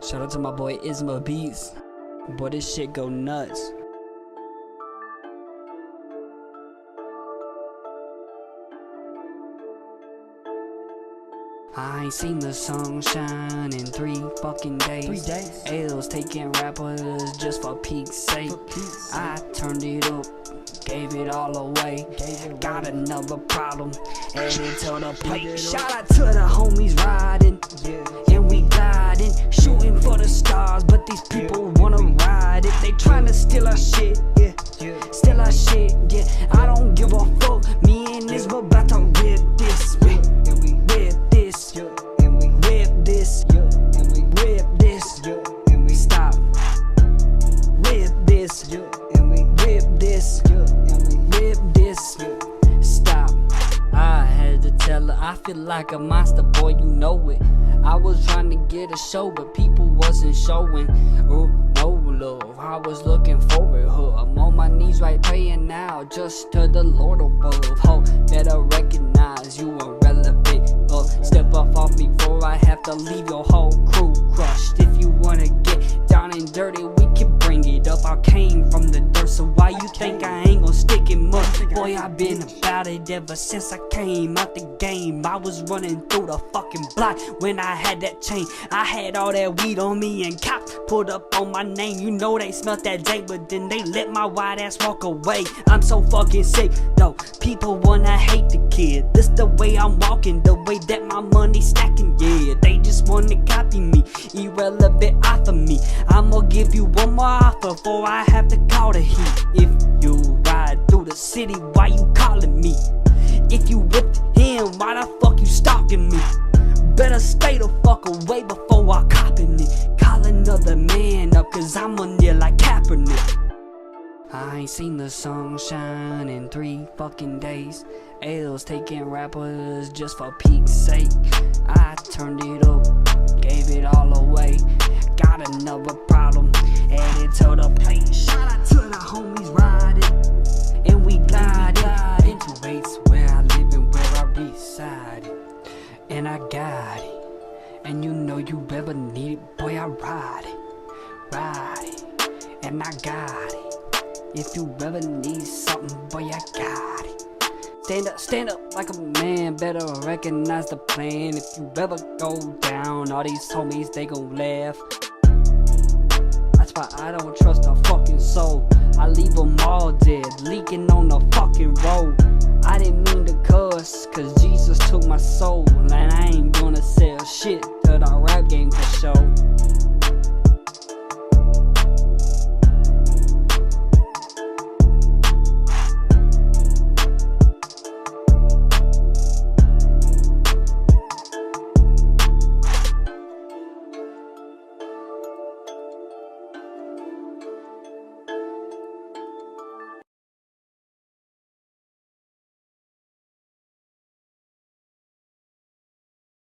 Shout out to my boy Isma Beats. Boy, this shit go nuts. I ain't seen the sunshine in 3 fucking days. 3 days. L's taking rappers just for peak's sake. I turned it up, gave it all away. Got another problem, added to the plate. Shout out to the homies riding, and we gliding, shooting for the stars. But these people wanna ride it. They tryna steal our shit, steal our shit, I don't give a fuck. Me and this we're about to rip this, rip this, and we rip this, and we rip this, and we stop. Rip this, and we rip this, and we rip this, stop. I had to tell her I feel like a monster, boy, you know it. I was trying to get a show, but people wasn't showing. Oh, no love, I was looking for it, huh? I'm on my knees right praying now, just to the Lord above. Ho, better recognize you irrelevant. Step up off me before I have to leave your whole crew crushed. If you wanna get down and dirty, we can bring it up. I came from the dirt, so why you think I ain't gon' stick it much? Boy, I been about it ever since I came out the game. I was running through the fucking block when I had that chain. I had all that weed on me and cops pulled up on my name. You know they smelt that J, but then they let my white ass walk away. I'm so fucking sick though, people wanna hate the kid. This the way I'm walking, the way that my money stacking, yeah. They just wanna copy me, irrelevant off of me. I'ma give you one more offer before I have to call the heat. If you ride through the city, why you calling me? If you with him, why the fuck you stalking me? Better stay the fuck away before I copping it. Call another man up, cause I'm on there like Kaepernick. I ain't seen the sunshine in 3 fucking days. L's taking rappers just for peak's sake. I turned it up, gave it all away. Got another problem, added to the plate. Shout out to the homies riding, and we gliding. Into rates where I live and where I reside. And I got it, and you know you ever need it, boy, I ride it, and I got it. If you ever need something, boy, I got it. Stand up like a man, better recognize the plan. If you ever go down, all these homies, they gon' laugh. That's why I don't trust a fucking soul. I leave them all dead, leaking on the fucking road. I didn't mean to cuss, cause Jesus took my soul. And I ain't gonna sell shit to the rap game for show.